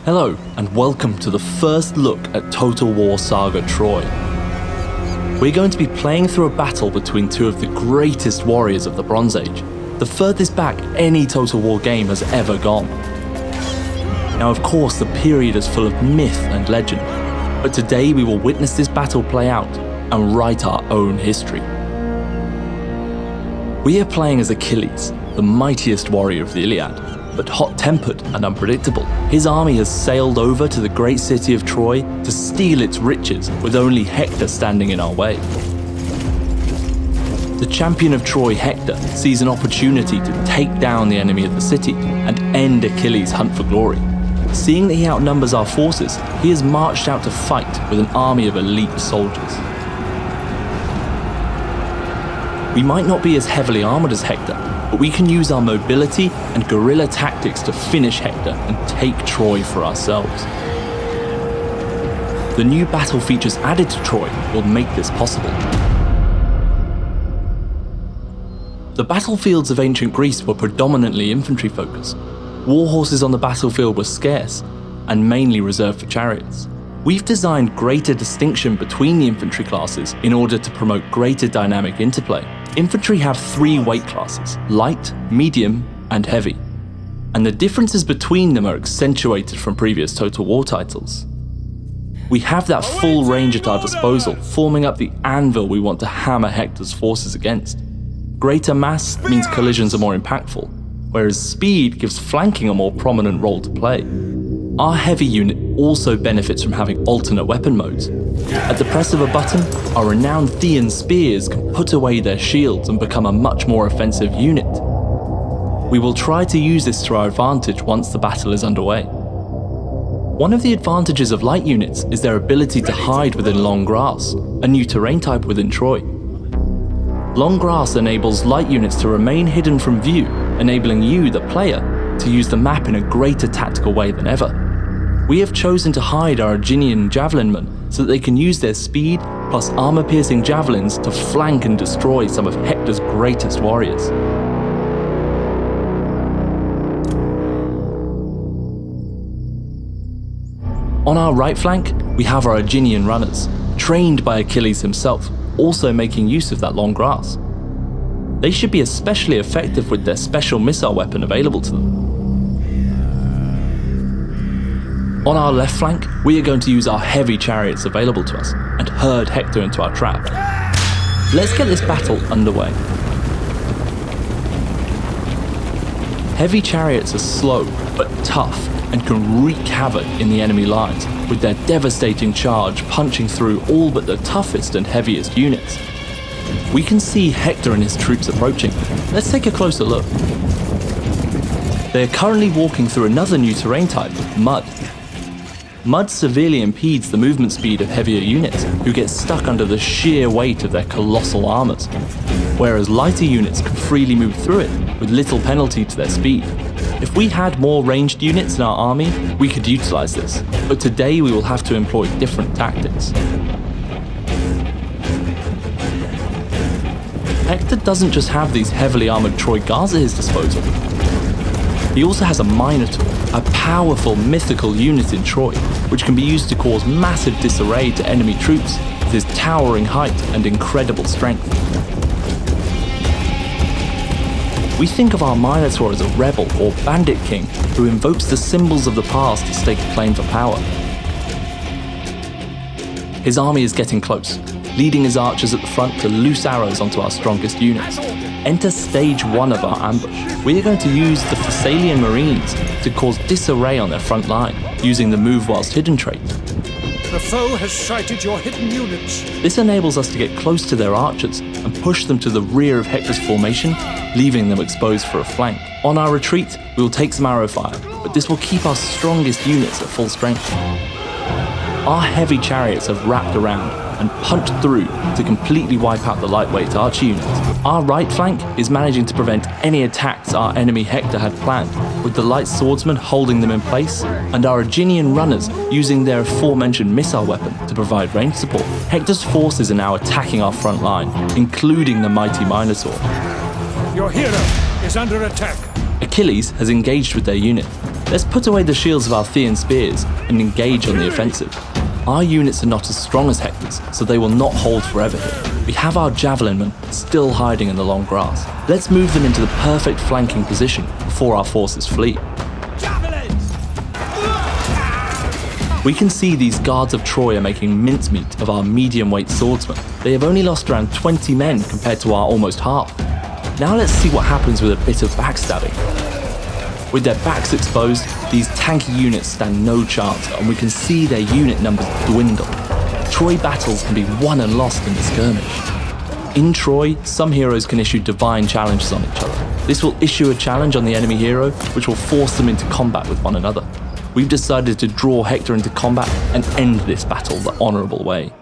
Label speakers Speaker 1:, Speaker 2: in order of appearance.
Speaker 1: Hello, and welcome to the first look at Total War Saga Troy. We're going to be playing through a battle between two of the greatest warriors of the Bronze Age, the furthest back any Total War game has ever gone. Now, of course, the period is full of myth and legend, but today we will witness this battle play out and write our own history. We are playing as Achilles, the mightiest warrior of the Iliad, but hot-tempered and unpredictable. His army has sailed over to the great city of Troy to steal its riches, with only Hector standing in our way. The champion of Troy, Hector, sees an opportunity to take down the enemy of the city and end Achilles' hunt for glory. Seeing that he outnumbers our forces, he has marched out to fight with an army of elite soldiers. We might not be as heavily armoured as Hector, but we can use our mobility and guerrilla tactics to finish Hector and take Troy for ourselves. The new battle features added to Troy will make this possible. The battlefields of ancient Greece were predominantly infantry focused. War horses on the battlefield were scarce and mainly reserved for chariots. We've designed greater distinction between the infantry classes in order to promote greater dynamic interplay. Infantry have three weight classes: light, medium, and heavy. And the differences between them are accentuated from previous Total War titles. We have that full range at our disposal, forming up the anvil we want to hammer Hector's forces against. Greater mass means collisions are more impactful, whereas speed gives flanking a more prominent role to play. Our heavy unit also benefits from having alternate weapon modes. At the press of a button, our renowned Thean spears can put away their shields and become a much more offensive unit. We will try to use this to our advantage once the battle is underway. One of the advantages of light units is their ability to hide within long grass, a new terrain type within Troy. Long grass enables light units to remain hidden from view, enabling you, the player, to use the map in a greater tactical way than ever. We have chosen to hide our Aeginian javelinmen so that they can use their speed plus armor-piercing javelins to flank and destroy some of Hector's greatest warriors. On our right flank, we have our Aeginian runners, trained by Achilles himself, also making use of that long grass. They should be especially effective with their special missile weapon available to them. On our left flank, we are going to use our heavy chariots available to us and herd Hector into our trap. Let's get this battle underway. Heavy chariots are slow but tough and can wreak havoc in the enemy lines, with their devastating charge punching through all but the toughest and heaviest units. We can see Hector and his troops approaching. Let's take a closer look. They are currently walking through another new terrain type, mud. Mud severely impedes the movement speed of heavier units, who get stuck under the sheer weight of their colossal armors, whereas lighter units can freely move through it with little penalty to their speed. If we had more ranged units in our army, we could utilize this, but today we will have to employ different tactics. Hector doesn't just have these heavily armoured Troy guards at his disposal. He also has a Minotaur, a powerful mythical unit in Troy, which can be used to cause massive disarray to enemy troops with his towering height and incredible strength. We think of our Minotaur as a rebel or bandit king who invokes the symbols of the past to stake a claim for power. His army is getting close, leading his archers at the front to loose arrows onto our strongest units. Enter stage 1 of our ambush. We are going to use the Thessalian Marines to cause disarray on their front line, using the move whilst hidden trait.
Speaker 2: The foe has sighted your hidden units.
Speaker 1: This enables us to get close to their archers and push them to the rear of Hector's formation, leaving them exposed for a flank. On our retreat, we will take some arrow fire, but this will keep our strongest units at full strength. Our heavy chariots have wrapped around and punched through to completely wipe out the lightweight archer unit. Our right flank is managing to prevent any attacks our enemy Hector had planned, with the light swordsmen holding them in place, and our Aeginian runners using their aforementioned missile weapon to provide range support. Hector's forces are now attacking our front line, including the mighty Minotaur.
Speaker 2: Your hero is under attack.
Speaker 1: Achilles has engaged with their unit, Let's put away the shields of our Thean spears and engage on the offensive. Our units are not as strong as Hector's, so they will not hold forever here. We have our javelin men still hiding in the long grass. Let's move them into the perfect flanking position before our forces flee.
Speaker 2: Javelins!
Speaker 1: We can see these guards of Troy are making mincemeat of our medium-weight swordsmen. They have only lost around 20 men compared to our almost half. Now let's see what happens with a bit of backstabbing. With their backs exposed, these tanky units stand no chance, and we can see their unit numbers dwindle. Troy battles can be won and lost in the skirmish. In Troy, some heroes can issue divine challenges on each other. This will issue a challenge on the enemy hero, which will force them into combat with one another. We've decided to draw Hector into combat and end this battle the honourable way.